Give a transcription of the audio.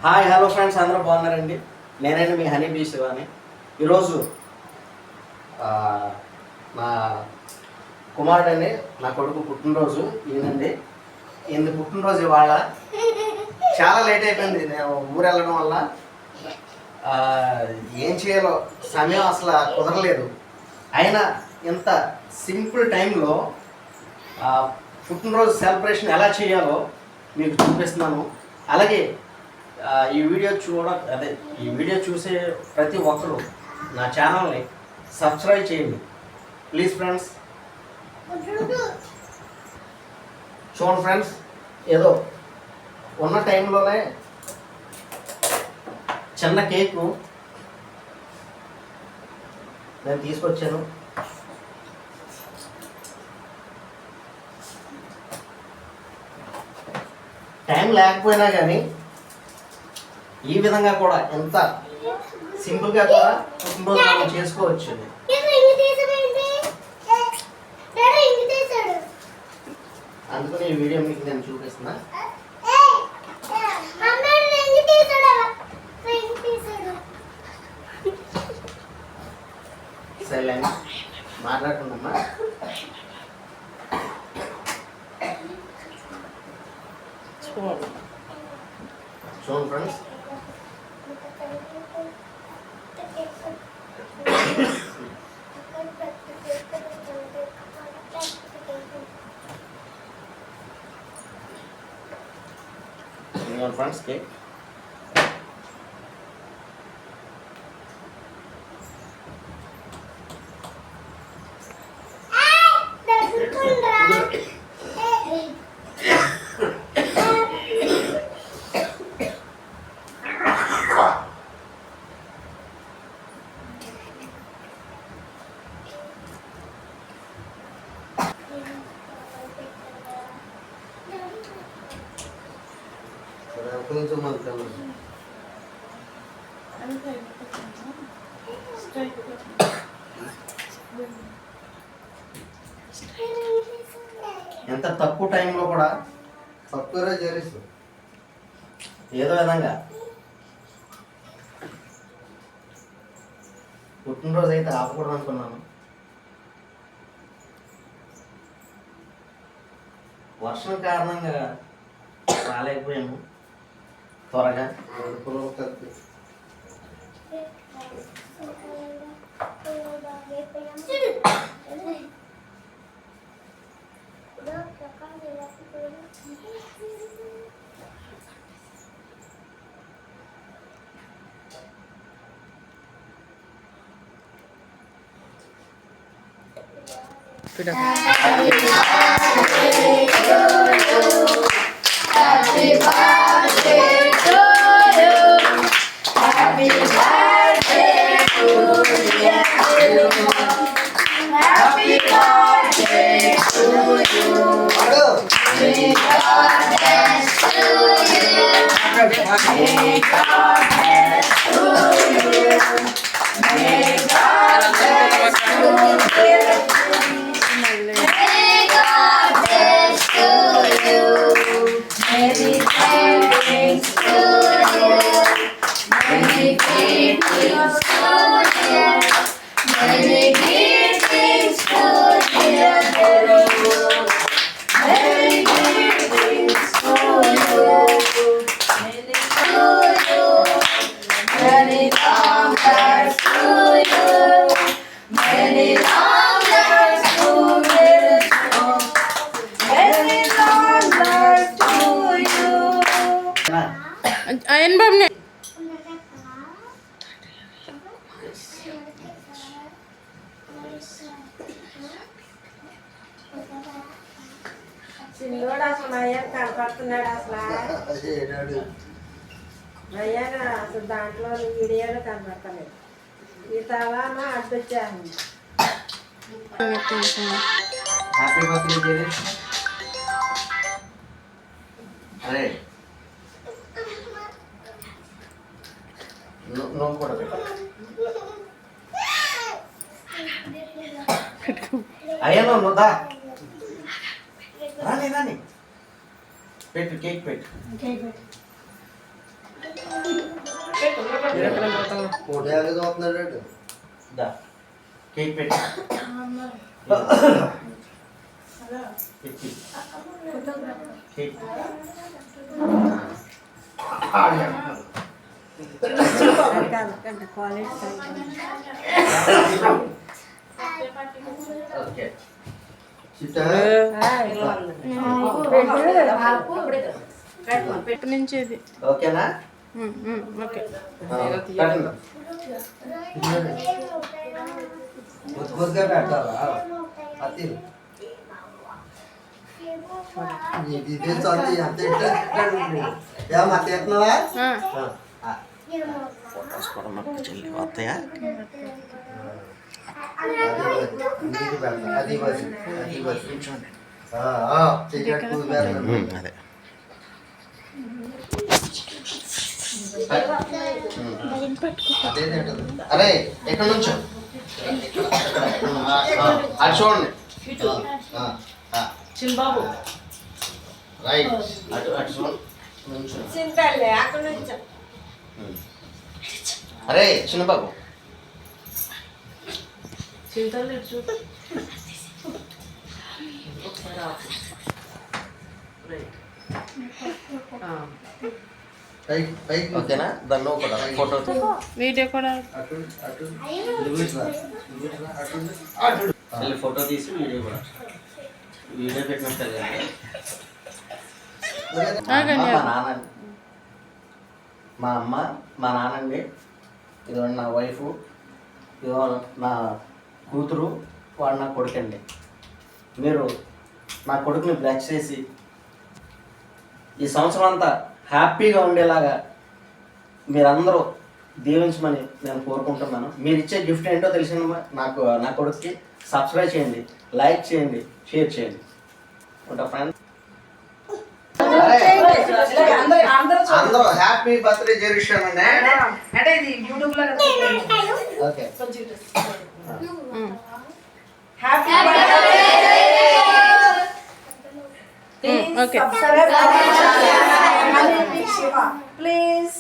Hi hello friends, అందరూ బాగున్నారండి. నేనండి మీ హనీ బీ శివాని. ఈరోజు నా కుమారుడండి, నా కొడుకు పుట్టినరోజు ఈయనండి. ఈయన పుట్టినరోజు ఇవాళ చాలా లేట్ అయిపోయింది. నేను ఊరు వెళ్ళడం వల్ల ఏం చేయాలో సమయం అసలు కుదరలేదు. అయినా ఇంత సింపుల్ టైంలో పుట్టినరోజు సెలబ్రేషన్ ఎలా చేయాలో మీకు చూపిస్తున్నాను. అలాగే ఈ వీడియో చూసే ప్రతి ఒక్కరు నా ఛానల్ని సబ్స్క్రైబ్ చేయండి ప్లీజ్ ఫ్రెండ్స్. చూడండి ఫ్రెండ్స్, ఏదో ఉన్న టైంలోనే చిన్న కేకు నేను తీసుకొచ్చాను. టైం లేకపోయినా కానీ ఈ విధంగా కూడా ఎంత సింపుల్గా కూడా పుట్టినరోజు మనం చేసుకోవచ్చు. అందుకని ఈ వీడియో మీకు నేను చూపిస్తున్నా. సరే మాట్లాడుకుందామా. చూడండి ఫ్రెండ్స్, ఫ్రెండ్స్ కేక్ కొంచెం ఎంత తక్కువ టైంలో కూడా తక్కువగా చేరేస్తూ ఏదో విధంగా పుట్టినరోజు అయితే ఆపకూడదు అనుకున్నాను. వర్షం కారణంగా రాలేకపోయాము త్వరగా. Happy birthday to you. Happy birthday to you. Happy birthday to you. May God bless you. May God bless you. May God bless you. May God bless you. Many blessings to you. Many greetings to you. Many greetings to you. Many greetings to you. Many to you. Many long lives to you. Many long lives to you. Many long lives to you. Ayan ba ni? చిన్నోడు అసలు అయ్యాక కనపడుతున్నాడు. అసలు అయ్యాక అసలు దాంట్లో వీడియోలో కనపడతలేదు. ఈ తవా అడ్డొచ్చాను. Happy birthday జేరి. అరే నువ్వు కూడా అయ్యా నువ్వు దా రాని పెట్టు, కేక్ పెట్టు. ఫోటో ఎలా చూస్తున్నాడు దా కేక్ పెట్టి పెట్టి కేక్ ఓకే సీతా నుంచి ఇది ఓకేనా ఓకే కట్టండి. కొద్దిగా పెట్టాలా అతి ఇదే చదువు ఎంత ఏమా తీస్తున్నావా ఫొటోస్ కూడా మాకు చెల్లి వస్తాయా ఇంటికి పెడతా అది బస్ అది బస్ కూర్చోండి చెయ్యి అదే అరే ఎక్కడ నుంచో అది చూడండి చిన్నబాబు రైట్ అటు అటు చూడండి నుంచో. చింతలే అక్కడ నుంచి అరే చిన్న బాబు చింతలు చూడు ఒకసారి ఆపు. రైట్. పైకి పైకి ఓకేనా దాన్ని కూడా ఫోటో వీడియో కూడా అటు అటు అటు మళ్ళీ ఫోటో తీసి వీడియో కూడా వీడియో పెట్టినట్టు ఆగండి. మా నాన్న మా అమ్మ మా నాన్నండి ఇదో నా వైఫ్ ఇదో నా కూతురు వాడు నా కొడుకు అండి మీరు నా కొడుకుని బ్లెస్ చేసి ఈ సంవత్సరం అంతా హ్యాపీగా ఉండేలాగా మీరందరూ దీవించమని నేను కోరుకుంటున్నాను. మీరు ఇచ్చే గిఫ్ట్ ఏంటో తెలిసిన నాకు నా కొడుకుకి సబ్స్క్రైబ్ చేయండి, లైక్ చేయండి, షేర్ చేయండి. ఉంటా ఫ్రెండ్స్. అందరూ హ్యాపీ బర్త్డే చేయించామండి. అంటే ఇది యూట్యూబ్ లో ఓకే ఓకే ప్లీజ్